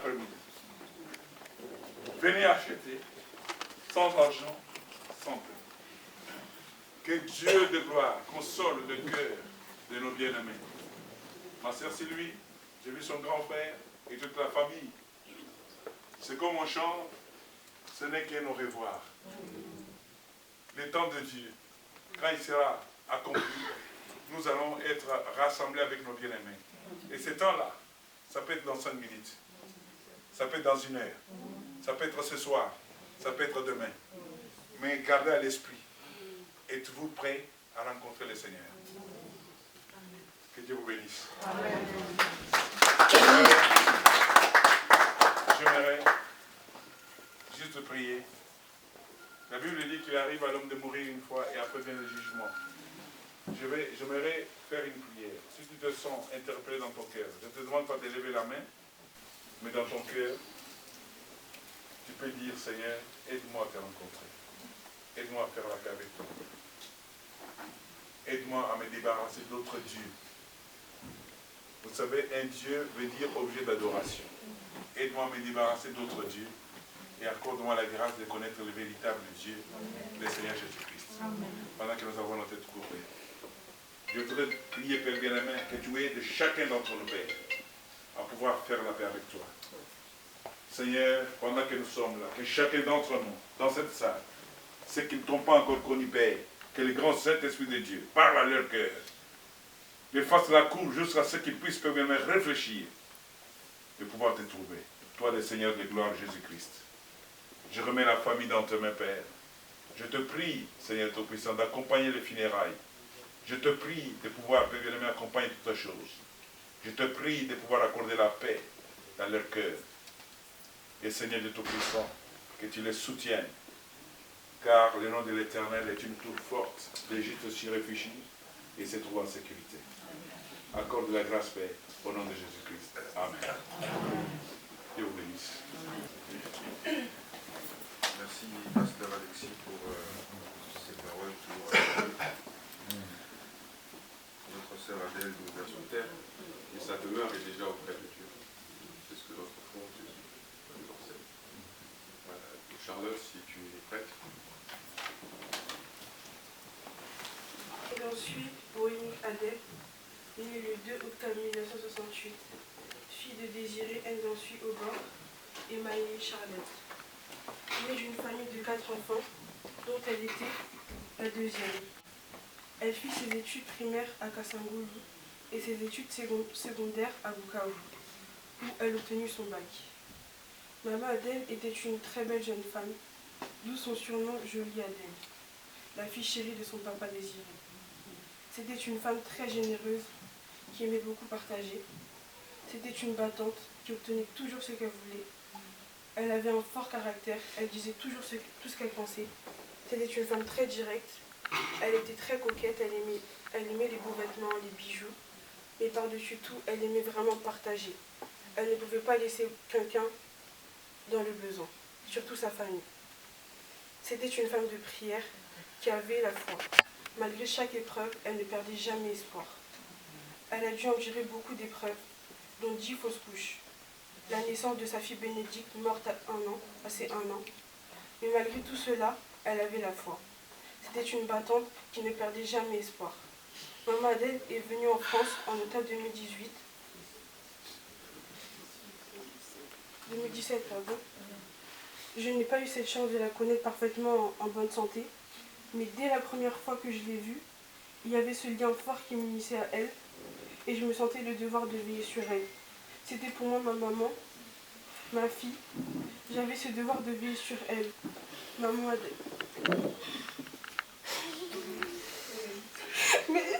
après-midi. Venez acheter, sans argent, sans prix. Que Dieu de gloire console le cœur de nos bien-aimés. Ma sœur Sylvie, j'ai vu son grand-père et toute la famille. C'est comme on chante, ce n'est qu'un au revoir. Le temps de Dieu, quand il sera accompli, nous allons être rassemblés avec nos bien-aimés. Et ce temps-là, ça peut être dans 5 minutes, ça peut être dans 1 heure, ça peut être ce soir, ça peut être demain. Mais gardez à l'esprit, êtes-vous prêts à rencontrer le Seigneur? Que Dieu vous bénisse. Amen. J'aimerais juste prier. La Bible dit qu'il arrive à l'homme de mourir une fois et après vient le jugement. J'aimerais faire une prière. Si tu te sens interpellé dans ton cœur, je ne te demande pas de lever la main, mais dans ton cœur, tu peux dire, Seigneur, aide-moi à te rencontrer. Aide-moi à faire la paix avec toi. Aide-moi à me débarrasser d'autres dieux. Vous savez, un Dieu veut dire objet d'adoration. Aide-moi à me débarrasser d'autres dieux et accorde-moi la grâce de connaître le véritable Dieu, le Seigneur Jésus-Christ. Pendant que nous avons notre tête couverte. Je voudrais prier, Père bien-aimé, que tu aides chacun d'entre nous, Père, à pouvoir faire la paix avec toi. Seigneur, pendant que nous sommes là, que chacun d'entre nous, dans cette salle, ceux qui ne t'ont pas encore connu, Père, que le grand Saint-Esprit de Dieu parle à leur cœur, les fasse la cour jusqu'à ce qu'ils puissent, Père bien-aimé, réfléchir et pouvoir te trouver. Toi, le Seigneur de gloire, Jésus-Christ. Je remets la famille dans tes mains, Père. Je te prie, Seigneur Tout-Puissant, d'accompagner les funérailles. Je te prie de pouvoir, Père bien-aimé, accompagner toutes choses. Je te prie de pouvoir accorder la paix dans leur cœur. Et Seigneur de Tout-Puissant, que tu les soutiennes. Car le nom de l'Éternel est une tour forte. L'Égypte s'y réfugie et se trouve en sécurité. Accorde la grâce, Père, au nom de Jésus-Christ. Amen. Dieu vous bénisse. Merci, Pasteur Alexis, pour ces paroles qui nous rappellent. Notre sœur Adèle nous a sur terre et sa demeure est déjà auprès de Dieu. C'est ce que notre frère Jésus nous enseigne. Voilà. Charlotte, si tu es prête. Et ensuite, Bohémie Adèle, née le 2 octobre 1968, fille de Désiré Ndansuy Aubin et Maïlie Charlotte. Née d'une famille de 4 enfants, dont elle était la deuxième. Elle fit ses études primaires à Kassangulu et ses études secondaires à Bukavu, où elle obtenu son bac. Maman Adèle était une très belle jeune femme, d'où son surnom Jolie Adèle, la fille chérie de son papa Désiré. C'était une femme très généreuse, qui aimait beaucoup partager. C'était une battante qui obtenait toujours ce qu'elle voulait. Elle avait un fort caractère, elle disait toujours tout ce qu'elle pensait. C'était une femme très directe, elle était très coquette, elle aimait les beaux vêtements, les bijoux. Et par-dessus tout, elle aimait vraiment partager. Elle ne pouvait pas laisser quelqu'un dans le besoin, surtout sa famille. C'était une femme de prière qui avait la foi. Malgré chaque épreuve, elle ne perdait jamais espoir. Elle a dû endurer beaucoup d'épreuves, dont 10 fausses couches. La naissance de sa fille Bénédicte, morte à 1 an, passé 1 an. Mais malgré tout cela, elle avait la foi. C'était une battante qui ne perdait jamais espoir. Maman Adèle est venue en France en octobre 2017. Je n'ai pas eu cette chance de la connaître parfaitement en bonne santé, mais dès la première fois que je l'ai vue, il y avait ce lien fort qui m'unissait à elle, et je me sentais le devoir de veiller sur elle. C'était pour moi ma maman, ma fille. J'avais ce devoir de veiller sur elle. Maman Adèle. Mais...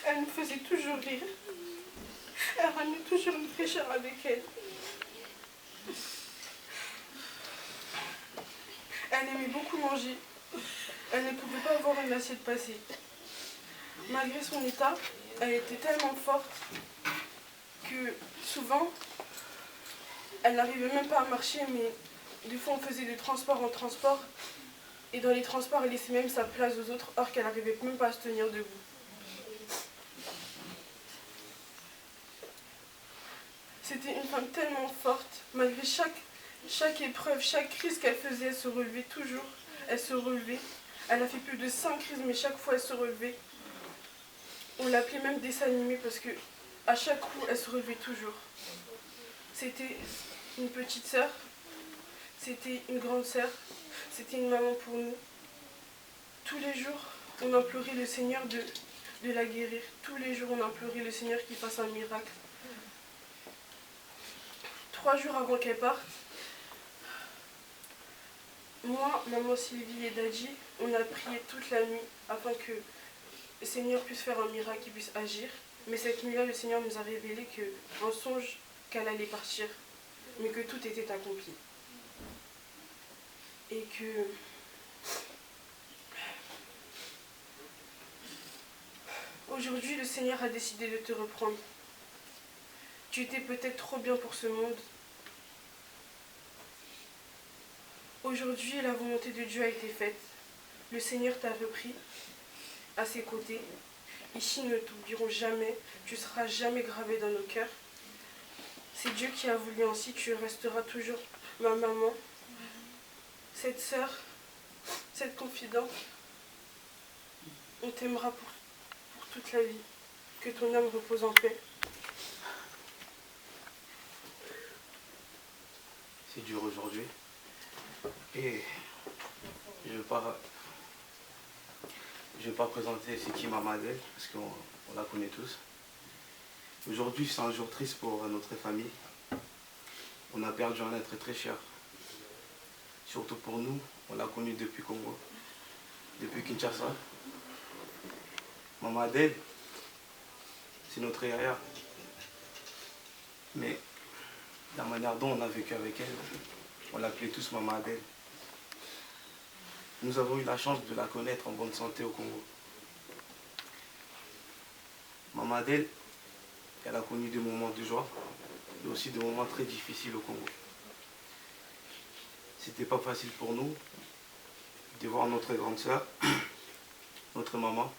elle me faisait toujours rire. Elle ramenait toujours une fraîcheur avec elle. Elle aimait beaucoup manger. Elle ne pouvait pas avoir une assiette passée. Malgré son état, elle était tellement forte que souvent, elle n'arrivait même pas à marcher, mais des fois on faisait de transport en transport Et dans les transports, elle laissait même sa place aux autres, or qu'elle n'arrivait même pas à se tenir debout. C'était une femme tellement forte, malgré chaque épreuve, chaque crise qu'elle faisait, elle se relevait toujours. Elle se relevait. Elle a fait plus de 5 crises, mais chaque fois elle se relevait. On l'appelait même dessin animé parce que à chaque coup, elle se relevait toujours. C'était une petite sœur, c'était une grande sœur, c'était une maman pour nous. Tous les jours, on implorait le Seigneur de la guérir. Tous les jours, on implorait le Seigneur qu'il fasse un miracle. 3 jours avant qu'elle parte, moi, maman Sylvie et Dadji, on a prié toute la nuit afin que le Seigneur puisse faire un miracle, qu'il puisse agir. Mais cette nuit-là, le Seigneur nous a révélé qu'un songe qu'elle allait partir, mais que tout était accompli. Et que aujourd'hui, le Seigneur a décidé de te reprendre. Tu étais peut-être trop bien pour ce monde. Aujourd'hui, la volonté de Dieu a été faite. Le Seigneur t'a repris à ses côtés. Ici, nous ne t'oublierons jamais. Tu seras jamais gravé dans nos cœurs. C'est Dieu qui a voulu ainsi. Tu resteras toujours ma maman, cette sœur, cette confidente. On t'aimera pour toute la vie. Que ton âme repose en paix. C'est dur aujourd'hui. Et je ne vais pas présenter c'est qui Maman Adèle, parce qu'on la connaît tous. Aujourd'hui, c'est un jour triste pour notre famille. On a perdu un être très cher. Surtout pour nous, on l'a connue depuis Congo, depuis Kinshasa. Maman Adèle, c'est notre arrière. Mais la manière dont on a vécu avec elle, on l'appelait tous Maman Adèle. Nous avons eu la chance de la connaître en bonne santé au Congo. Maman Adèle, elle a connu des moments de joie, mais aussi des moments très difficiles au Congo. C'était pas facile pour nous de voir notre grande sœur, notre maman,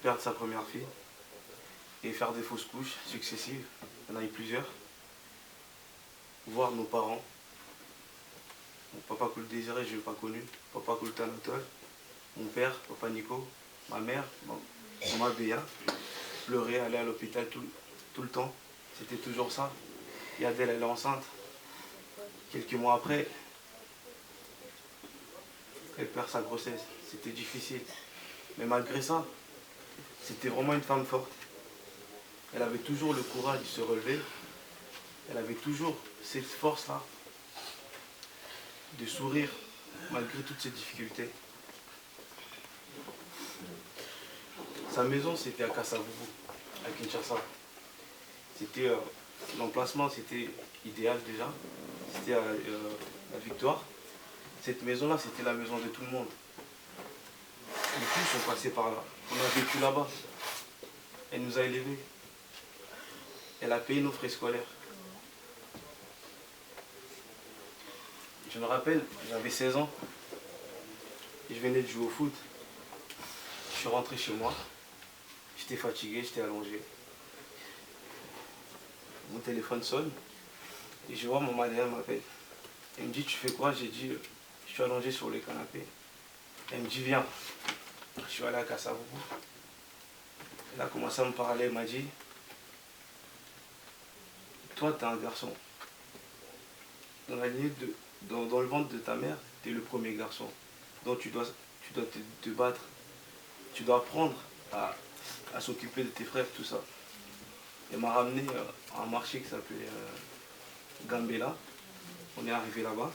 perdre sa première fille et faire des fausses couches successives. Il y en a eu plusieurs. Voir nos parents. Mon papa Koul Désiré, je ne l'ai pas connu. Papa Koul Tanatol. Mon père, papa Nico. Ma mère, maman Béa. Pleurer, aller à l'hôpital tout le temps. C'était toujours ça. Yadel, elle est enceinte. Quelques mois après, elle perd sa grossesse. C'était difficile. Mais malgré ça, c'était vraiment une femme forte. Elle avait toujours le courage de se relever. Elle avait toujours cette force-là de sourire malgré toutes ces difficultés. Sa maison, c'était à Kasavubu, à Kinshasa. C'était l'emplacement, c'était idéal déjà. C'était à la Victoire. Cette maison-là, c'était la maison de tout le monde. Les tous sont passés par là. On a vécu là-bas. Elle nous a élevés. Elle a payé nos frais scolaires. Je me rappelle, j'avais 16 ans. Je venais de jouer au foot. Je suis rentré chez moi. J'étais fatigué, j'étais allongé. Mon téléphone sonne. Et je vois maman derrière m'appelle. Elle me dit, tu fais quoi? J'ai dit, je suis allongé sur le canapé. Elle me dit, viens. Je suis allé à Kasavubu. Elle a commencé à me parler, elle m'a dit, toi, tu es un garçon. Dans la lignée dans le ventre de ta mère, tu es le premier garçon. Donc tu dois te battre. Tu dois apprendre à s'occuper de tes frères, tout ça. Elle m'a ramené à un marché qui s'appelait Gambela. On est arrivé là-bas.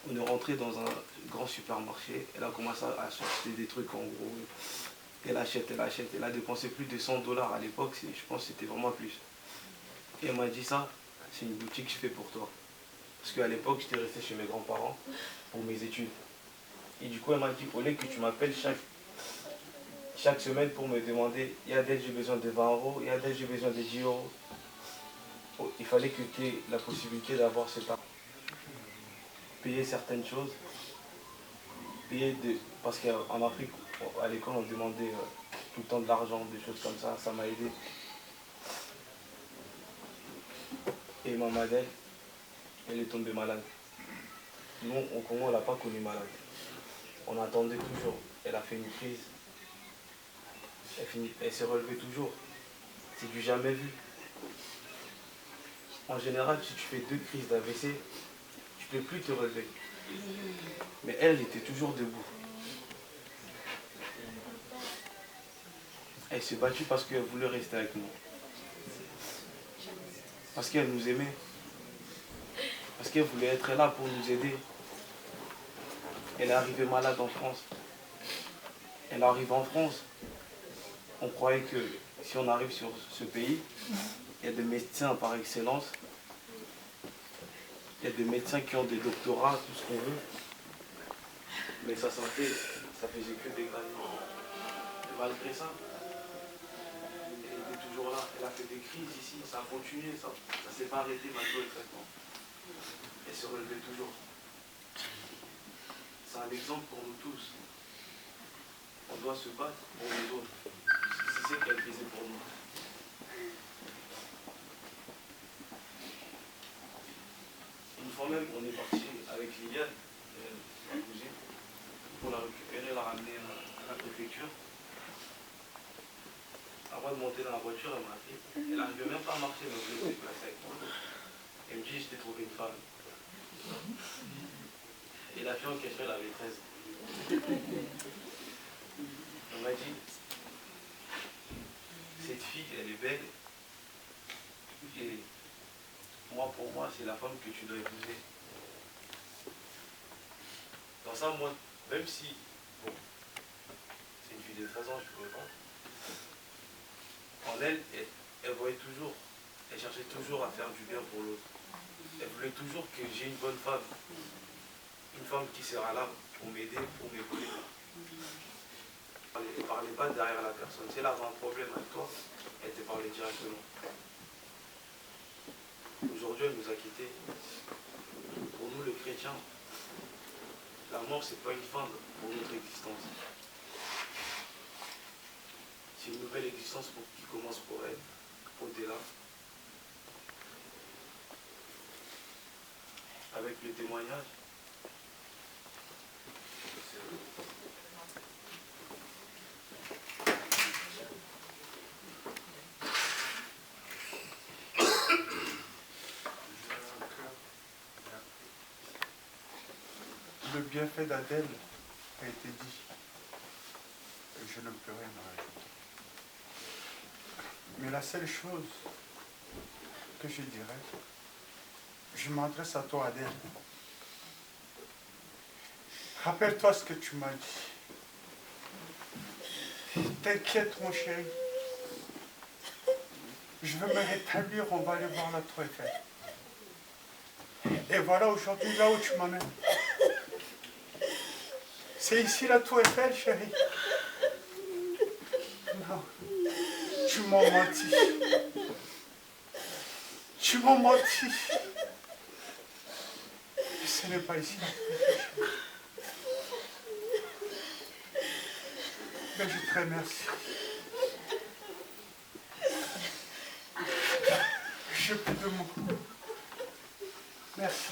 On est rentré dans un grand supermarché. Elle a commencé à chercher des trucs en gros. Elle achète, elle achète. Elle a dépensé plus de $100 à l'époque. Je pense que c'était vraiment plus. Et elle m'a dit ça, c'est une boutique que je fais pour toi. Parce qu'à l'époque, j'étais resté chez mes grands-parents pour mes études. Et du coup, elle m'a dit, au lieu que tu m'appelles chaque semaine pour me demander, Yadel, j'ai besoin de 20 €, Yadel, j'ai besoin de 10 €. Il fallait que tu aies la possibilité d'avoir cet argent. payer certaines choses. Parce qu'en Afrique, à l'école, on demandait tout le temps de l'argent, des choses comme ça m'a aidé. Et maman d'elle, elle est tombée malade. Nous, au Congo, on ne l'a pas connue malade. On attendait toujours. Elle a fait une crise. Elle s'est relevée toujours. C'est du jamais vu. En général, si tu fais 2 crises d'AVC, tu ne peux plus te relever. Mais elle était toujours debout. Elle s'est battue parce qu'elle voulait rester avec nous. Parce qu'elle nous aimait. Parce qu'elle voulait être là pour nous aider. Elle est arrivée malade en France. Elle arrive en France. On croyait que si on arrive sur ce pays, il y a des médecins par excellence. Il y a des médecins qui ont des doctorats, tout ce qu'on veut. Mais sa santé, ça faisait que dégrader. Et malgré ça, elle était toujours là. Elle a fait des crises ici, ça a continué, ça ne s'est pas arrêté malgré le traitement. Elle se relevait toujours. C'est un exemple pour nous tous. On doit se battre pour les autres. C'est ce qu'elle faisait pour nous. Une fois même, on est parti avec Liliane, ma cousine, pour la récupérer, la ramener à la préfecture. Avant de monter dans la voiture, elle m'a appelé. Elle n'arrivait même pas à marcher, mais elle voulait se déplacer avec moi. Elle me dit, je t'ai trouvé une femme. Et la fille en question, elle avait 13 ans. On m'a dit, cette fille, elle est belle. Et moi, pour moi, c'est la femme que tu dois épouser. Dans ça, moi, même si, bon, c'est une fille de 13 ans, je ne pourrais pas. En elle, elle voyait toujours, elle cherchait toujours à faire du bien pour l'autre. Elle voulait toujours que j'ai une bonne femme. Une femme qui sera là pour m'aider, pour m'épauler. Elle ne parlait pas derrière la personne. Si elle avait un problème avec toi, elle te parlait directement. Aujourd'hui, elle nous a quittés. Pour nous, les chrétiens, la mort, ce n'est pas une fin pour notre existence. C'est une nouvelle existence qui commence pour elle, au-delà. Avec le témoignage. Le bienfait d'Adèle a été dit. Et je ne peux rien en rajouter. Mais la seule chose que je dirais, je m'adresse à toi, Adèle. Rappelle-toi ce que tu m'as dit. T'inquiète, mon chéri. Je veux me rétablir, on va aller voir la Tour Eiffel. Et voilà aujourd'hui là où tu m'amènes. C'est ici la Tour Eiffel, chérie. Non, tu m'as menti. Tu m'as menti. Ce n'est pas ici la Tour Eiffel, chérie. Mais je te remercie. Je plus de mots. Merci.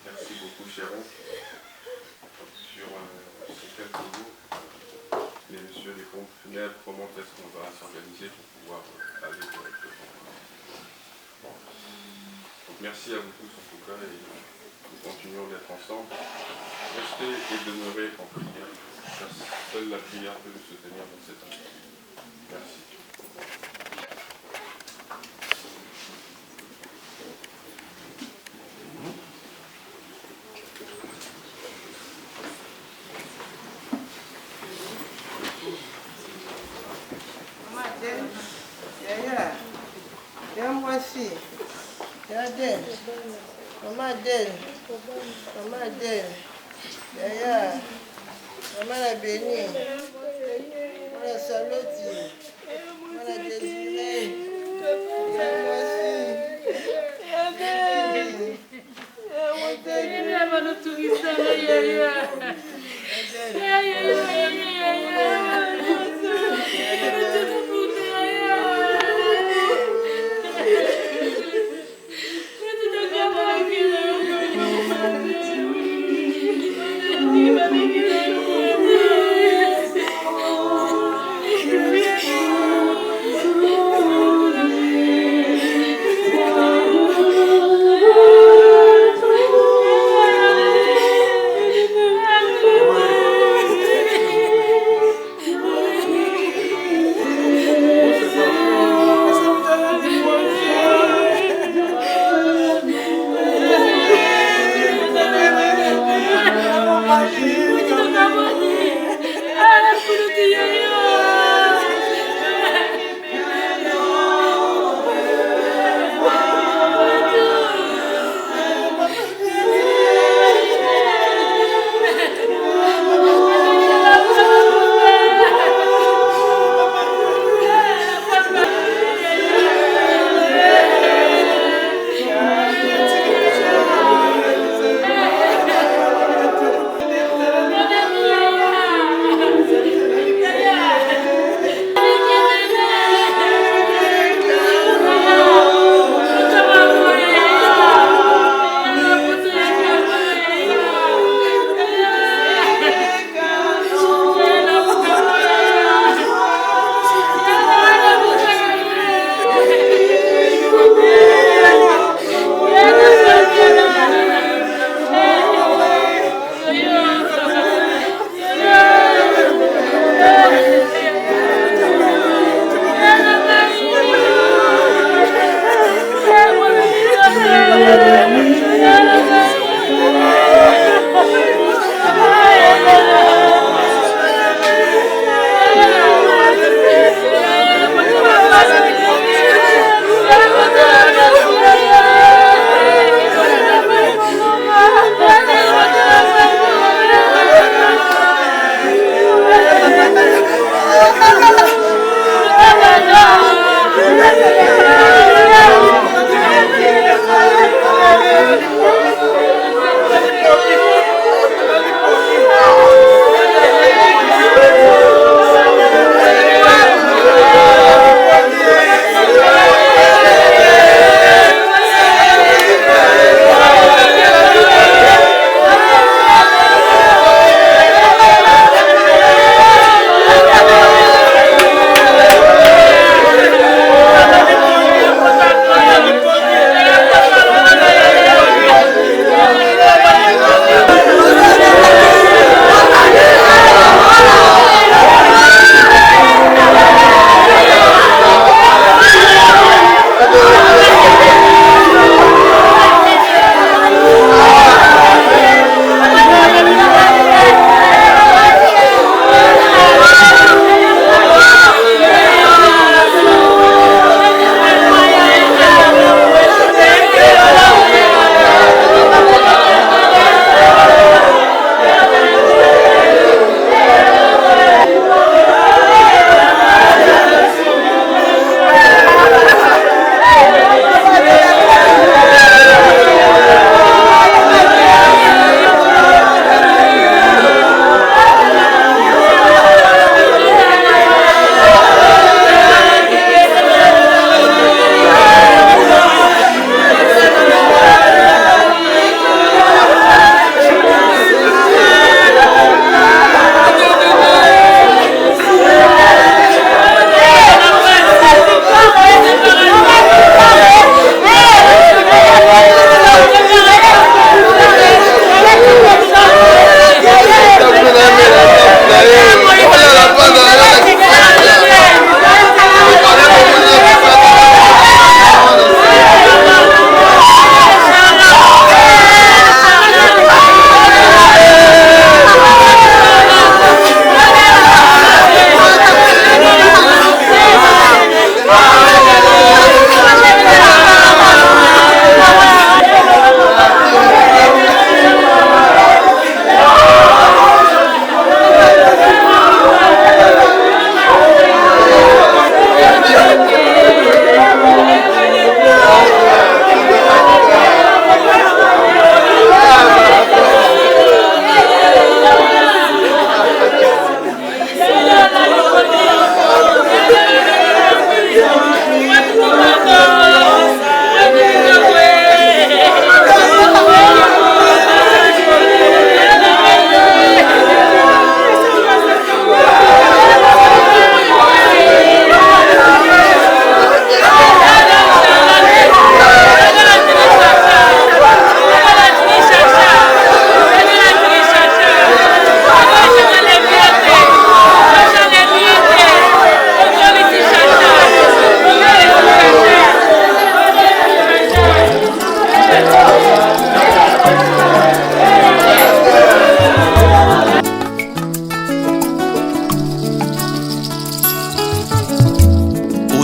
Merci beaucoup, Chéron. Sur ces quelques mots, les messieurs des pompes funèbres, comment est-ce qu'on va s'organiser pour pouvoir aller correctement. Donc merci à vous tous en tout cas, et nous continuons d'être ensemble. Restez et demeurez en prière, car seule la prière peut nous soutenir dans cette année. Merci. Moi aussi. Adèle. Maman Adèle. Maman Adèle. Yaya, maman la bénie. Maman la Charlotte. Maman la Désirée. Moi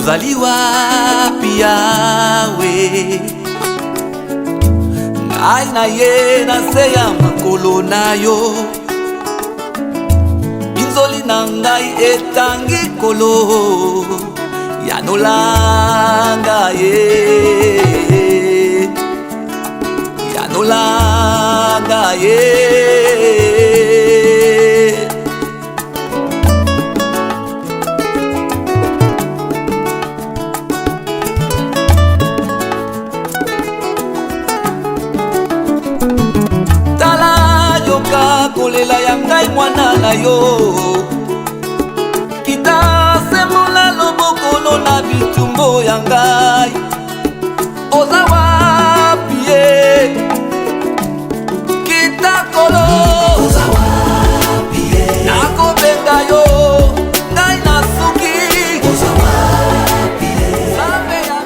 ozali wapi yawe ngai na ye na se ya makolo na yo binzoli na ngai etangi kolo yanolanga ye yanolanga ye kolela ya ngai mwana na yo kita semola lobokolo na bitumbo ya ngai oza wapi ye kita kolo oza wapi ye nakobenga yo ngai nasuki oza wapi ye sambe ya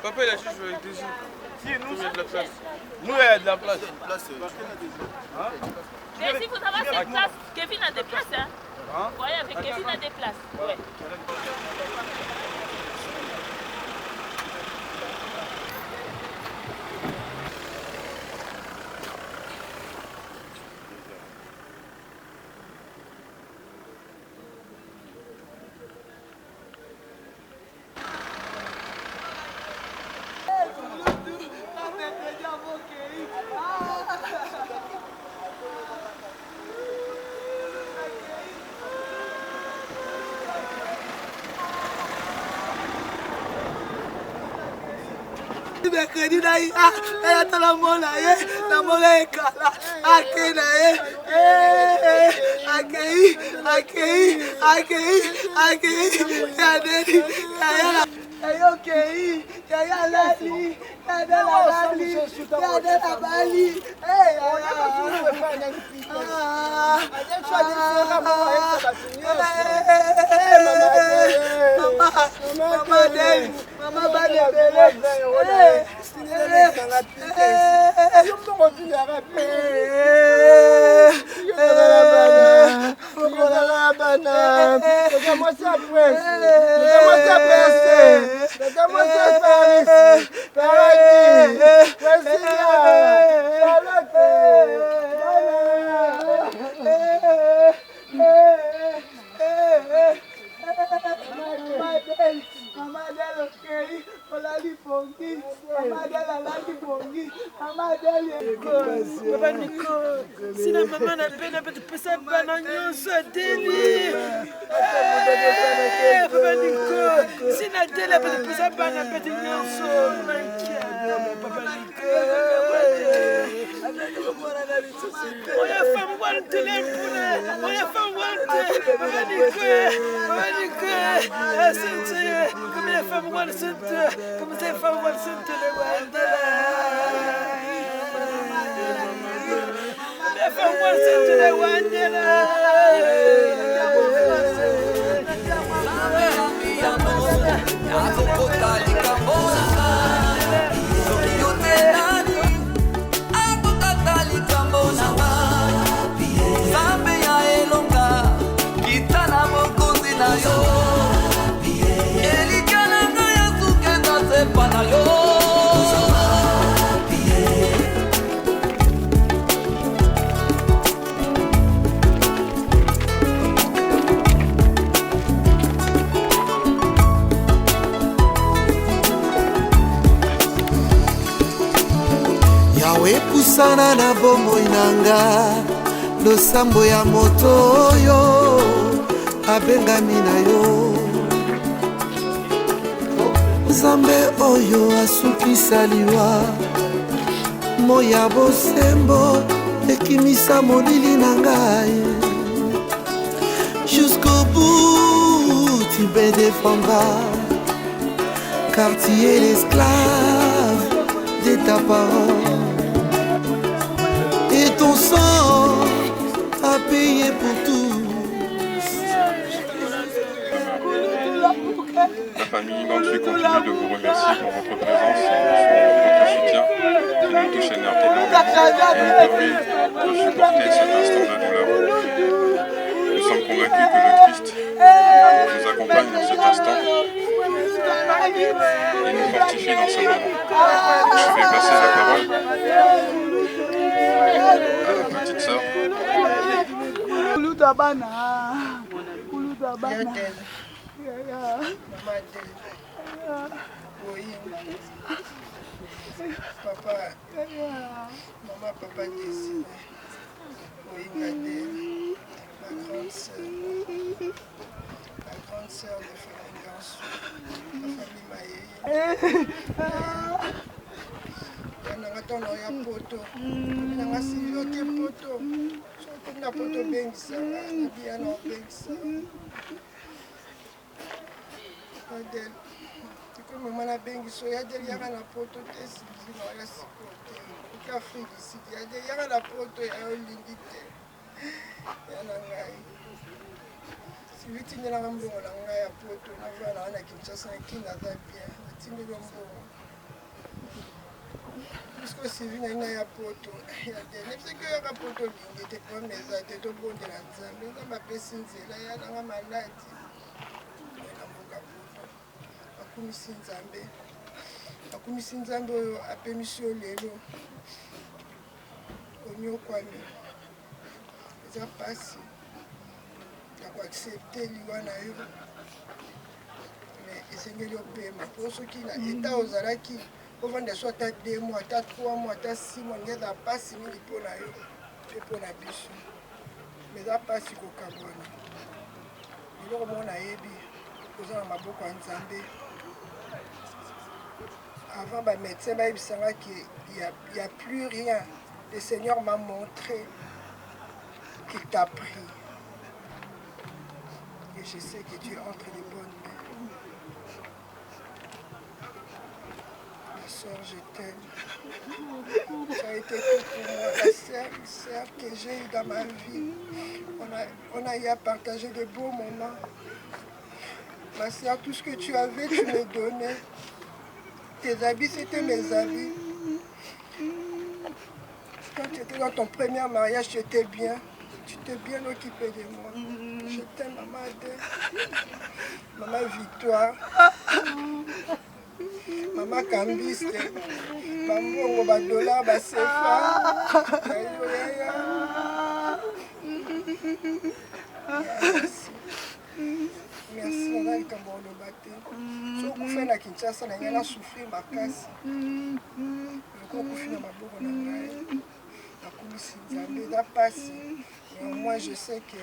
Papa, il a juste joué avec des jeux. Si, nous, il y a de la place. Nous, il y a de la place. Mais si vous avez cette place, Kevin a des places. Hein? Vous voyez, avec Kevin a des places. Ouais. mercredi na ye ata na mona ye na mona ekala ake na ye akei yadeni yayala ayokei yaya lali yadela lali yadela bali Mama Deli, Mama Bale Bele, Sina mama na pena pete pesa bana nyonso Deli. Papa Nico, sina Deli pete pesa bana pete nyonso. Papa Nico. Oya femme wan telefone. Oya femme wan telefone. Papa Nico. Sente. Comme les femmes wan sente. Comme ces femmes wan sente le wanda. epusana na bomoi nanga losambo ya moto oyo abengami na yo Nzambe oyo asukisa liwa moya bosembo ekimisa molili na ngai jusqu'au bout tu me défendras car tu es l'esclave de ta parole et ton sang a payé pour tous. La famille Bantu continue de vous remercier pour votre présence et votre soutien qui nous touche énormément et nous permet de supporter cet instant de douleur. Nous sommes convaincus que le Christ nous accompagne dans cet instant et nous fortifie dans ce moment. Je vais passer la parole à la petite sœur. Papa, maman, papa Désiré, ma grande sœur de famille Gansou, la famille Maye. Yananga ya poto, yananga siyo te poto, soki na poto bengisa, na biya na bengisa. Adel, comme mana bengiso Adel yaka na poto te sibino ya sikote, ki Afrique sidi Adel yaka na poto ya olingi te, yana ngai. Siwiti nyana mbongo na ngai ya poto, na vana wana Kinshasa kinga za bien, tindelo mbongo. Puisque Sylvie n'a ya poto, ya dene, c'est que yaka poto lingi te kwa meza te to bonde na nzambe, nzambe apesi nzela yana nga maladi. Akumisi Nzambe oyo apemisi yo lelo onyokwami eza pasi ya koaccepte liwa na yo mais esengeli opema mpo soki na eta ozalaki ovanda so ata 2 mois ata 3 mois ata 6 mois ndenge eza pasi mingi mpo na yo mpe mpo na biso mais eza pasi kokabwana eloko moko nayebi oza na maboko ya Nzambe avant les médecins qu'il n'y a plus rien. Le Seigneur m'a montré qu'il t'a pris. Et je sais que tu es entre les bonnes mains. Ma soeur, je t'aime. Tu as été tout pour moi. La sœur que j'ai eue dans ma vie. On a eu à partager de beaux moments. Ma sœur, tout ce que tu avais, tu me donnais. Tes habits, c'était mes habits. Quand tu étais dans ton premier mariage, tu étais bien. Tu t'es bien occupé de moi. Je t'aime, maman Adèle. Maman Victoire. Maman Cambiste. Bambongo, Badola, Basefa. Merci. Merci, maman Ikambo Lobate. Si on fait la Kinshasa, on a souffert ma casse. Je confie dans ma bourre de maille. Mais moi, je sais que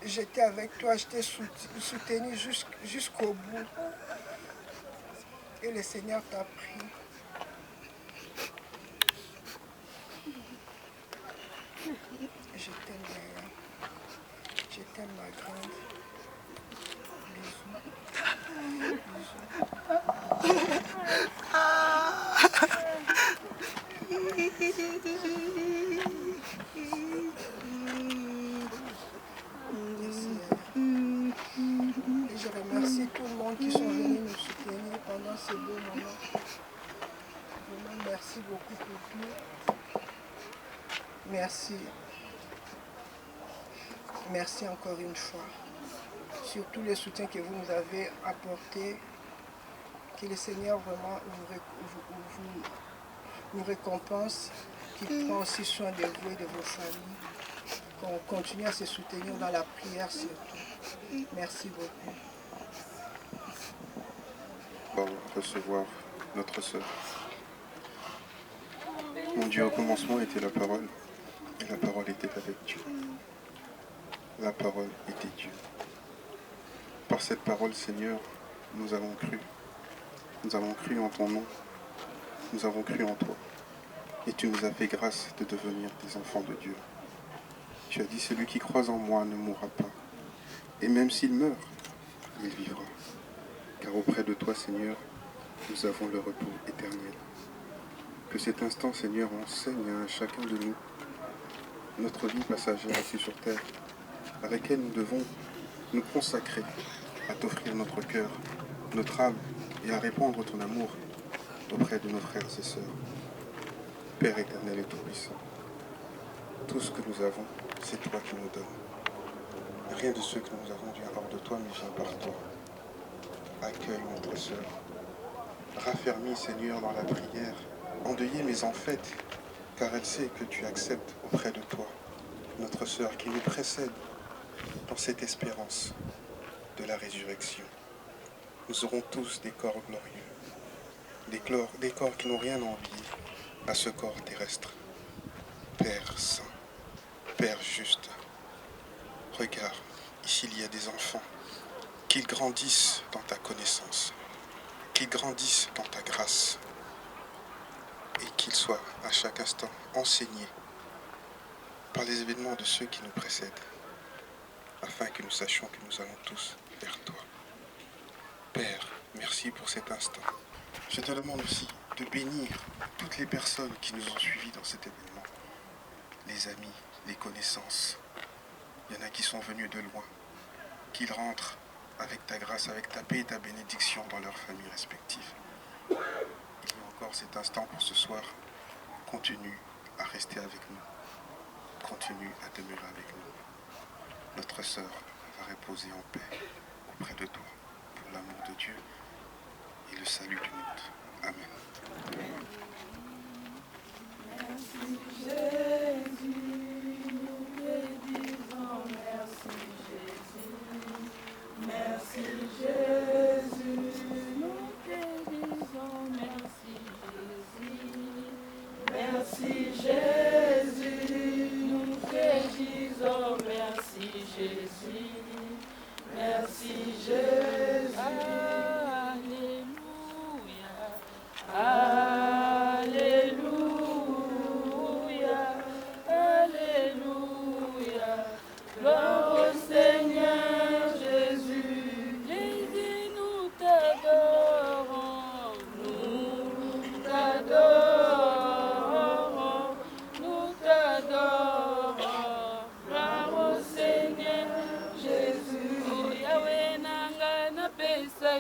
j'étais avec toi, je t'ai soutenu jusqu'au bout. Et le Seigneur t'a pris. Je t'aime, Léa. Je t'aime, ma grande. Bisous. Et je remercie tout le monde qui sont venus nous soutenir pendant ces beaux moments. Vraiment, merci beaucoup pour tout. Merci. Merci encore une fois. Sur tout le soutien que vous nous avez apporté. Que le Seigneur vraiment vous récompense, qu'il prend aussi soin de vous et de vos familles. Qu'on continue à se soutenir dans la prière surtout. Merci beaucoup. On va recevoir notre sœur. Mon Dieu, au commencement était la parole, et la parole était avec Dieu. La parole était Dieu. Par cette parole, Seigneur, nous avons cru. Nous avons cru en ton nom. Nous avons cru en toi. Et tu nous as fait grâce de devenir des enfants de Dieu. Tu as dit, celui qui croit en moi ne mourra pas. Et même s'il meurt, il vivra. Car auprès de toi, Seigneur, nous avons le repos éternel. Que cet instant, Seigneur, enseigne à chacun de nous notre vie passagère ici sur terre, à laquelle nous devons nous consacrer à t'offrir notre cœur, notre âme et à répandre ton amour auprès de nos frères et sœurs. Père éternel et tout-puissant, tout ce que nous avons, c'est toi qui nous donnes. Rien de ce que nous avons vient hors de toi, mais vient par toi. Accueille notre sœur. Raffermis, Seigneur, dans la prière. Endeuillez mais en fait, car elle sait que tu acceptes auprès de toi notre sœur qui nous précède dans cette espérance de la résurrection. Nous aurons tous des corps glorieux, des corps qui n'ont rien envié à ce corps terrestre. Père saint, Père juste, regarde, ici il y a des enfants, qu'ils grandissent dans ta connaissance, qu'ils grandissent dans ta grâce, et qu'ils soient à chaque instant enseignés par les événements de ceux qui nous précèdent, afin que nous sachions que nous allons tous vers toi. Père, merci pour cet instant. Je te demande aussi de bénir toutes les personnes qui nous ont suivis dans cet événement, les amis, les connaissances. Il y en a qui sont venus de loin, qu'ils rentrent avec ta grâce, avec ta paix et ta bénédiction dans leurs familles respectives. Il y a encore cet instant pour ce soir. Continue à rester avec nous. Continue à demeurer avec nous. Notre sœur va reposer en paix auprès de toi pour l'amour de Dieu et le salut du monde. Amen. Merci Jésus, nous te disons merci Jésus. Merci Jésus, nous te disons merci Jésus. Merci Jésus, nous te disons merci Jésus. Merci Jésus. Alléluia.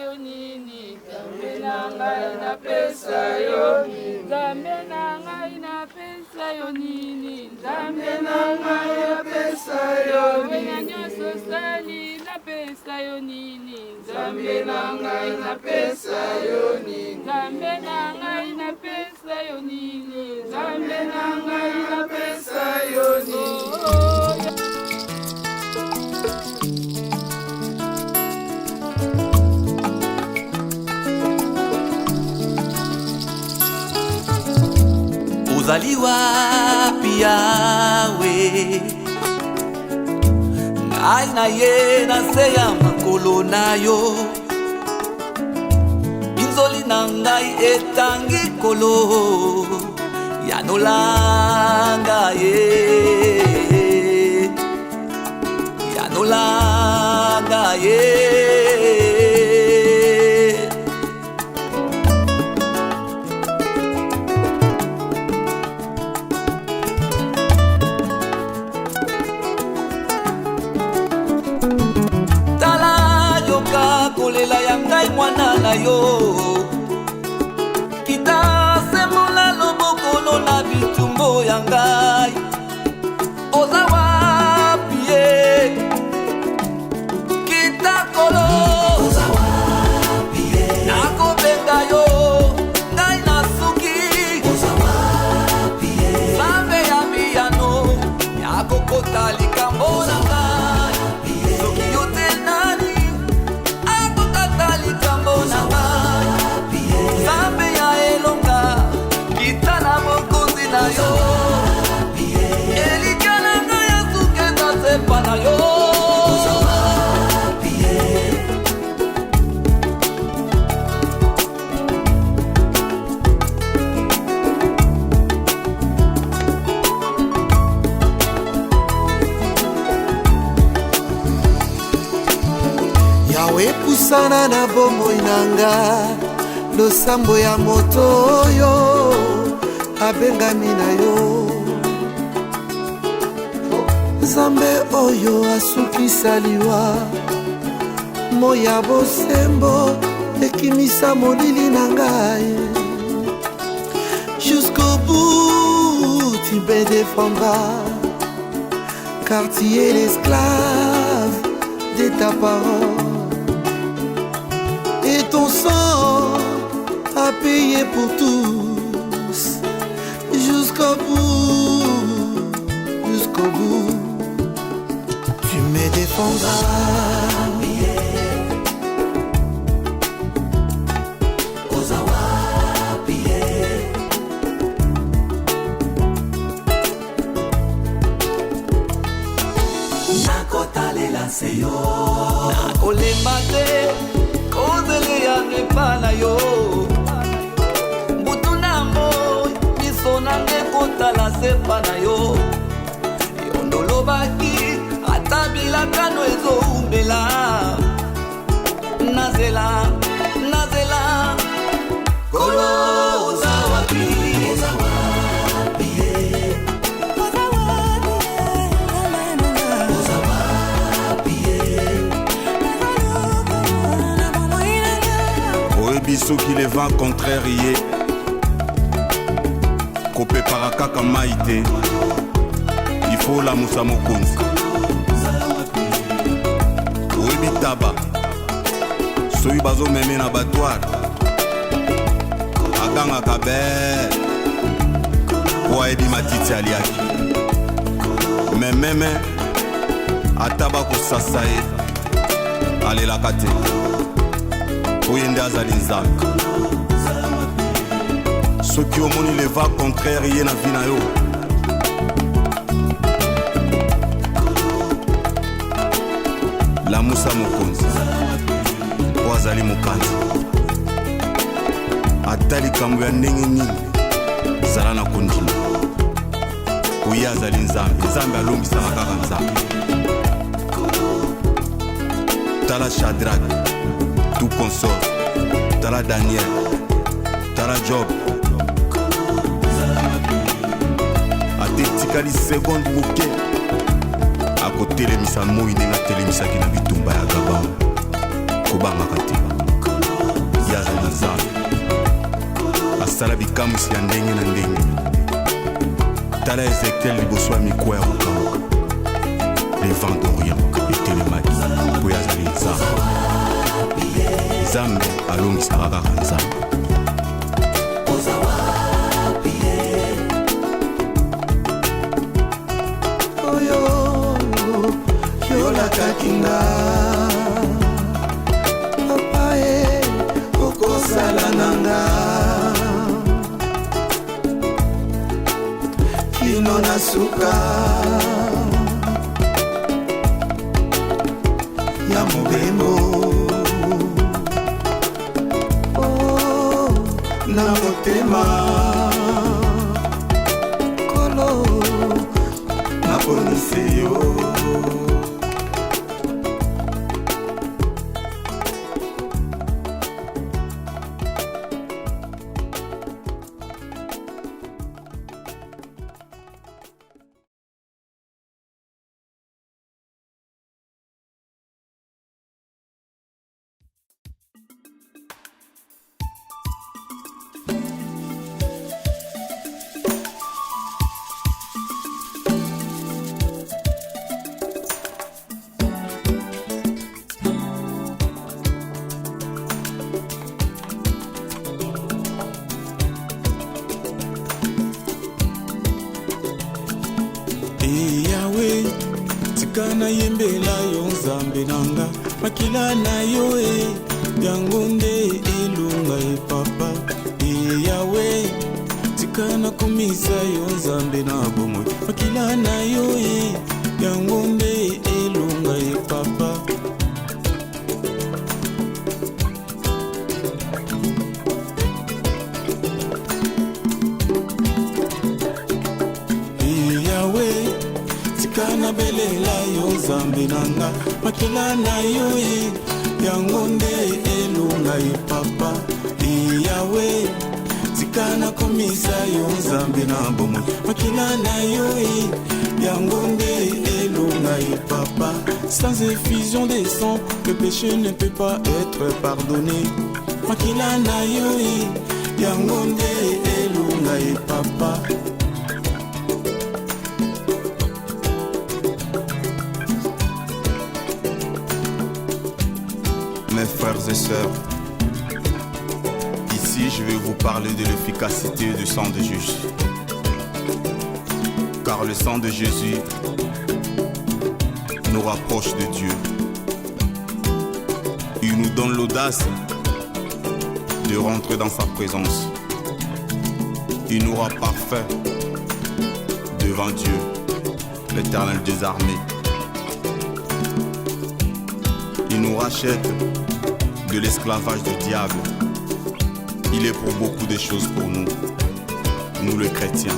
yo nini, Nzambe na ngai napesa yo nini, Nzambe na ngai napesa yo nini, Nzambe na ngai napesa yo nini, nyonso sali napesa yo nini, Nzambe na ngai napesa yo nini, Nzambe na ngai napesa yo nini, Nzambe na ngai napesa yo nini. Ozali wapi Yawe, ngai na ye na se ya makolo na yo, inzoli na ngai etangi kolo ya nolanga ye, ya nolanga ye. Kolela ya ngai mwana na yo, kita semola lobokolo na bitumbo ya ngai. Oza wapi ye, kita kolo, oza wapi ye, nakobenga yo ngai nasuki, oza wapi ye, Nzambe ya miyano yakokota likambo na ngai, soki yo te nani Nzambe ya elonga kita na mokonzi na yo, elika na ngai ya suke na sepa na yo. Yawe pusana na bomoi nanga, losambo ya moto oyo abengami na yo. Nzambe oyo asukisa liwa, moya bosembo ekimisa molili na ngai. Jusqu'au bout tu me défendras, car tu es l'esclave de ta parole. Et ton sang a payé pour tous, jusqu'au bout, jusqu'au bout. Tu me défendras. Nakolema te kozele ya repa na yo, butu na moi miso nange kotala sepa na yo. Yondolobaki ata bilakano ezoumbela, nazela nazela kolo oza wapi, oza wapi ye. Soki le vent contraire yé Kope parakaka maite, il faut la moussa mokonzi. Oyebi taba soki bazo meme na batware akangaka be po ayebi matiti aliaki, me meme ata bakosasa ye alelaka te oye nde azali Nzambe. Soki omoni le va contraire ye na vi na yo, lamusa mokonzi po azali mokanzi. Ata likambo ya ndenge nini zala na kondima, oye azali Nzambe. Nzambe alombisaka kaka Nzambe. Tala Shadrach, tout consort, tala Daniel, tala Job. Atetikali seconde moke akotelemisa moi ndenge atelemisaki na bitumba ya Gabon, kobangaka te. asala bikamwisi ya ndenge na ndenge. Tala Ezekiel liboso ya mikwa ya kokamwaka. Le vent d'Orient etelemaki mpo azali nzambe. Nzambe alongisaka kaka nzambe. Oyo yolakaki nga papa e okosala na nga kino na suka ya mobembo na motema kolo naponisi yo. Kana yembela yo nzambe nanga makila na yo yango nde elunga papa yawe tikana komisa yo nzambe na bomoi makila na yo yango nde elunga papa. Kana belela yo nzambe nanga makila na yo yango nde elunga papa yawe tikana komisa yo nzambe na bomo makila na yo yango nde elunga papa. Sans effusion des sangs le péché ne peut pas être pardonné makila na yo yango nde elunga papa. Mes frères et sœurs, ici je vais vous parler de l'efficacité du sang de Jésus. Car le sang de Jésus nous rapproche de Dieu. Il nous donne l'audace de rentrer dans sa présence. Il nous rend parfait devant Dieu, l'Éternel des armées. Il nous rachète de l'esclavage du diable. Il est pour beaucoup de choses pour nous, nous les chrétiens.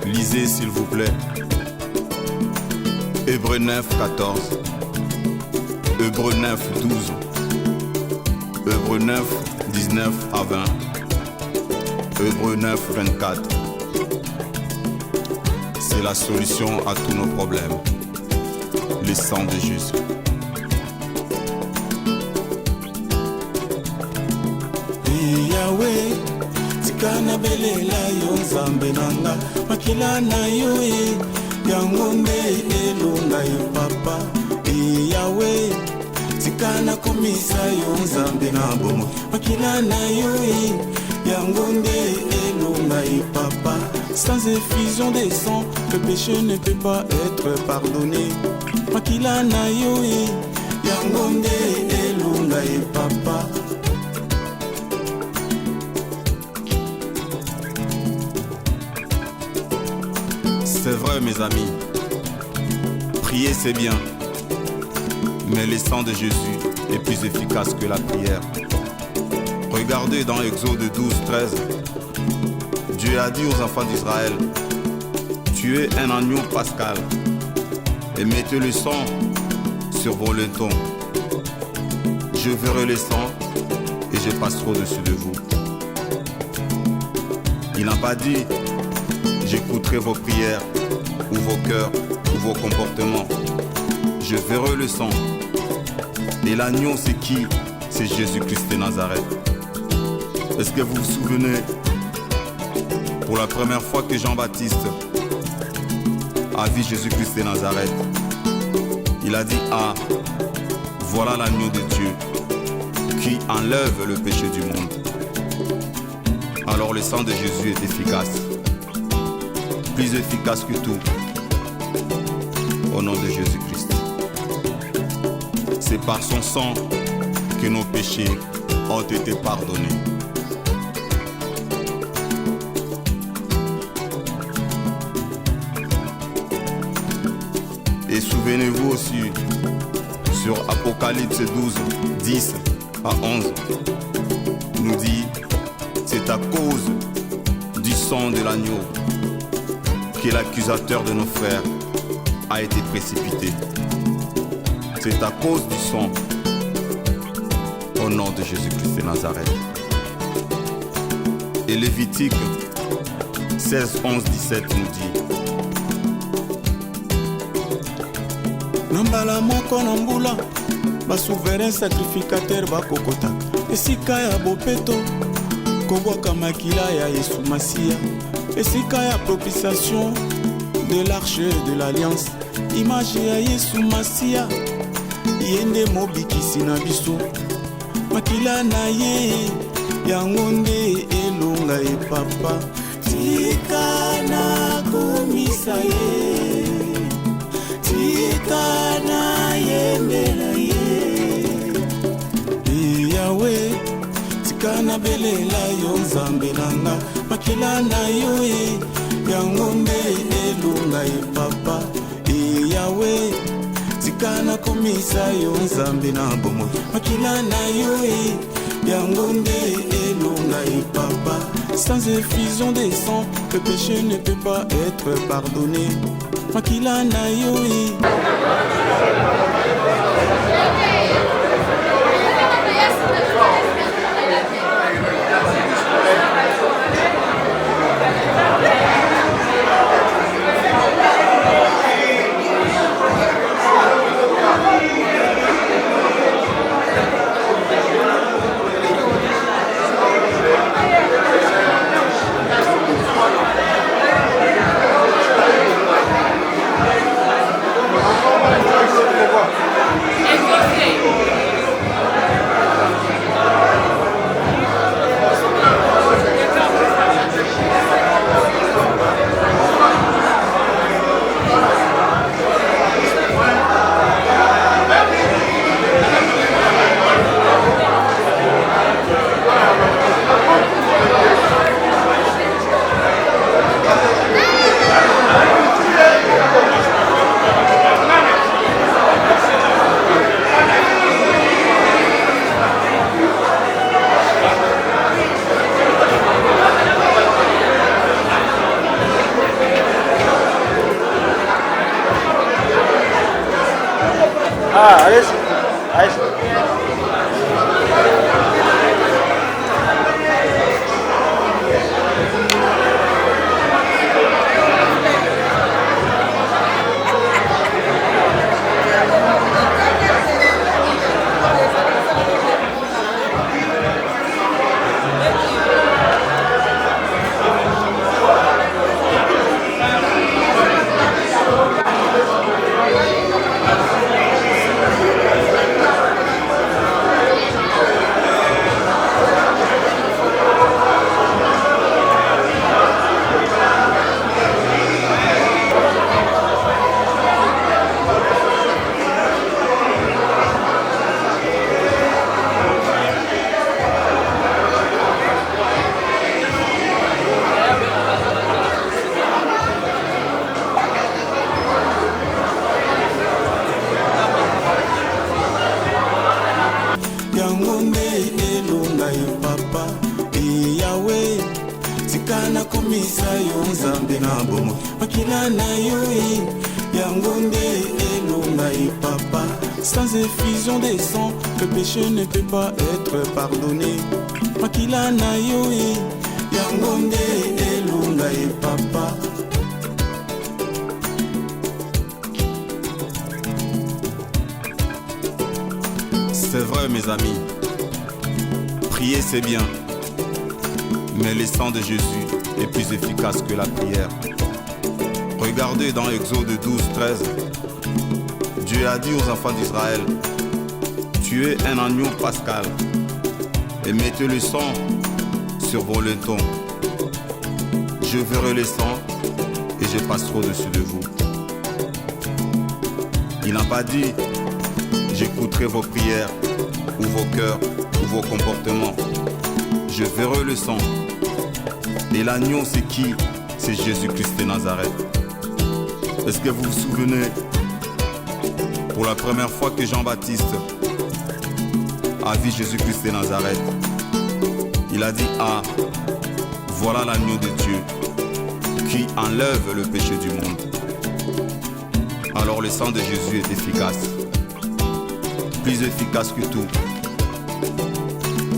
Lisez s'il vous plaît Hébreux 9, 14, Hébreux 9, 12, Hébreux 9, 19 à 20, Hébreux 9, 24. C'est la solution à tous nos problèmes. Le sang de Jésus. Yahweh, tikana belela yo nzambe nanga makila na yo yango nde elunga papa. Yahweh, tikana komisa yo nzambe na bomo makila na yo yango nde elunga papa. Sans effusion des sangs le péché ne peut pas être pardonné makila na yo yango nde elunga papa. C'est vrai mes amis, prier c'est bien, mais le sang de Jésus est plus efficace que la prière. Regardez dans Exode 12, 13, Dieu a dit aux enfants d'Israël, tuez un agneau pascal et mettez le sang sur vos lentons. Je verrai le sang et je passerai au-dessus de vous. Il n'a pas dit, j'écouterai vos prières ou vos cœurs ou vos comportements. Je verrai le sang. Et l'agneau c'est qui? C'est Jésus-Christ de Nazareth. Est-ce que vous vous souvenez, pour la première fois que Jean-Baptiste a vu Jésus-Christ de Nazareth, il a dit: ah, voilà l'agneau de Dieu qui enlève le péché du monde. Alors le sang de Jésus est efficace, plus efficace que tout, au nom de Jésus-Christ. C'est par son sang que nos péchés ont été pardonnés. Et souvenez-vous aussi, sur Apocalypse 12, 10 à 11, nous dit: c'est à cause du sang de l'agneau que l'accusateur de nos frères a été précipité. C'est à cause du sang, au nom de Jésus-Christ de Nazareth. Et Lévitique 16, 11, 17 nous dit: Nambala moko na mbula ba souverain sacrificateur bakokotaka esika ya bopeto kobwaka makila ya Yesu Masia, esika ya propitiation de l'arche de l'alliance, image ya Yesu Masia yende mobikisi na biso, makila na ye yango nde elonga e papa, tika na komisa ye, tikana yembela ye, Yahweh tikana belela yo nzambe nanga, makila na yo e yango nde elonga e papa, Yahweh tikana komisa yo nzambe na bomo, makila na yo e yango nde elonga e papa. Sans effusion des sangs, le péché ne peut pas être pardonné. Makila na yo e. Ah, allez-y. Allez-y. Sans effusion des sangs, le péché ne peut pas être pardonné. Makila na yo e, yango nde elonga e papa. C'est vrai mes amis, prier c'est bien, Mais le sang de Jésus est plus efficace que la prière. Regardez dans Exode 12, 13. Dieu a dit aux enfants d'Israël, tuez un agneau pascal et mettez le sang sur vos lentons. Je verrai le sang et je passerai au-dessus de vous. Il n'a pas dit, j'écouterai vos prières ou vos cœurs ou vos comportements. Je verrai le sang. Et l'agneau, c'est qui? C'est Jésus-Christ de Nazareth. Est-ce que vous vous souvenez, pour la première fois que Jean-Baptiste a vu Jésus-Christ de Nazareth, il a dit, ah, voilà l'agneau de Dieu qui enlève le péché du monde. Alors le sang de Jésus est efficace, plus efficace que tout,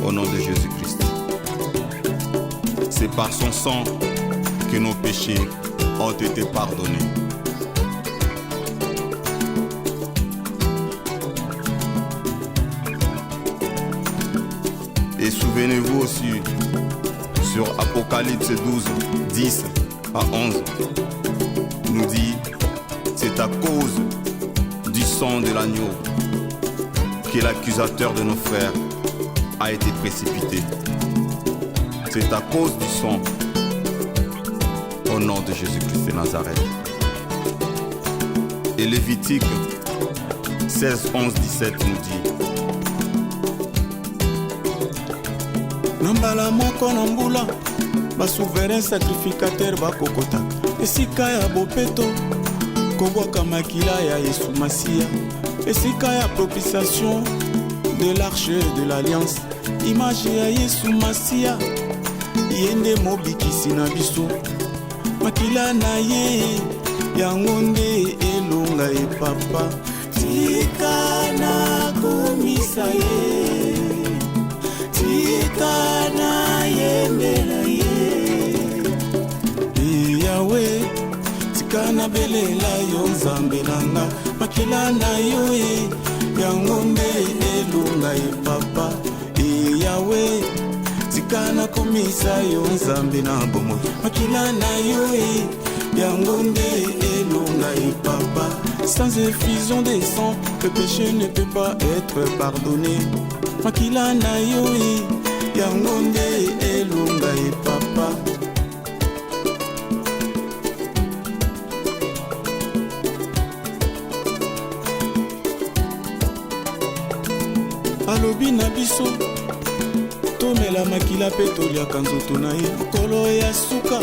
au nom de Jésus-Christ. C'est par son sang que nos péchés ont été pardonnés. Et souvenez-vous aussi, sur Apocalypse 12, 10 à 11, nous dit, c'est à cause du sang de l'agneau que l'accusateur de nos frères a été précipité. C'est à cause du sang, au nom de Jésus-Christ de Nazareth. Et Lévitique 16, 11, 17 nous dit, Nambala moko na mbula ba souverain sacrificateur bakokotaka esika ya bopeto kobwaka makila ya Yesu Masia esika ya propitiation de l'arche de l'alliance image ya Yesu Masia yende mobikisi na biso makila na ye yango nde elonga e papa tika na komisa ye Tikana yembela ye Yahweh Tikana belela yo nzambe nanga makila na yo e yango nde elonga e papa Yahweh Tikana komisa yo nzambe na bomo makila na yo e yango nde elonga e papa. Sans effusion des sangs le péché ne peut pas être pardonné. Makila na yoi yangonde elunga e papa. Alobi na biso tomela makila pe toliaka nzoto na ye mokolo ya suka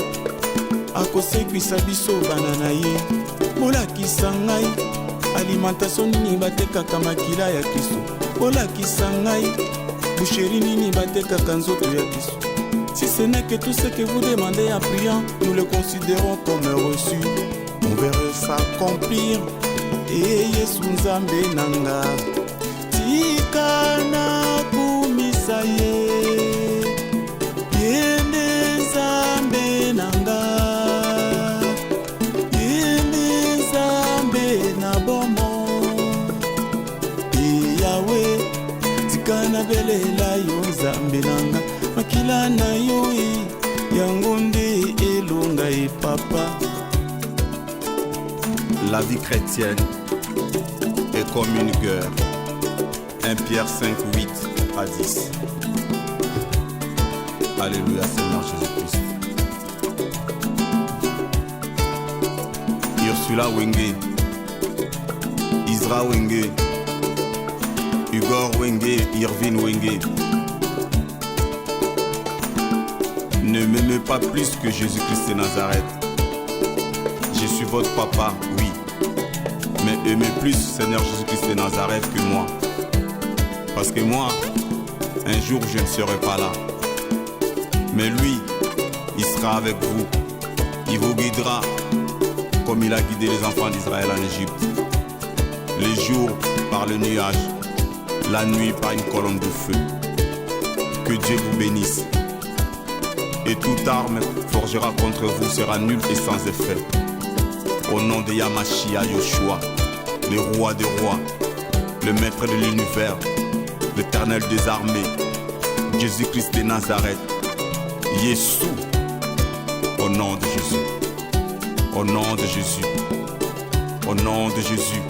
akosekwisa biso bana na ye bolakisa ngai alimentation nini batekaka makila ya Kristo bolakisa ngai boucherie nini batekaka nzoto ya Kristo. Si ce n'est que tout ce que vous demandez en priant, nous le considérons comme reçu. On verra s'accomplir. Et Yesu nzambe nanga tikana kumisa ye yende nzambe nanga yende nzambe na bomo Yahweh tikana belela yo nzambe nanga makila na yo yango nde elonga e papa. La vie chrétienne est comme une guerre. 1 Pierre 5, 8 à 10. Alléluia Seigneur Jésus-Christ. Ursula Wenge, Isra Wenge, Igor Wenge, Irvine Wenge. Ne m'aimez pas plus que Jésus-Christ de Nazareth. Je suis votre papa, oui. Mais aimez plus Seigneur Jésus-Christ de Nazareth que moi. Parce que moi, un jour je ne serai pas là. Mais lui, il sera avec vous. Il vous guidera comme il a guidé les enfants d'Israël en Égypte. Les jours par le nuage, la nuit par une colonne de feu. Que Dieu vous bénisse. Et toute arme forgera contre vous sera nulle et sans effet. Au nom de Yamashia Yoshua, le roi des rois, le maître de l'univers, l'Éternel des armées, Jésus-Christ de Nazareth, Yesu. Au nom de Jésus. Au nom de Jésus. Au nom de Jésus.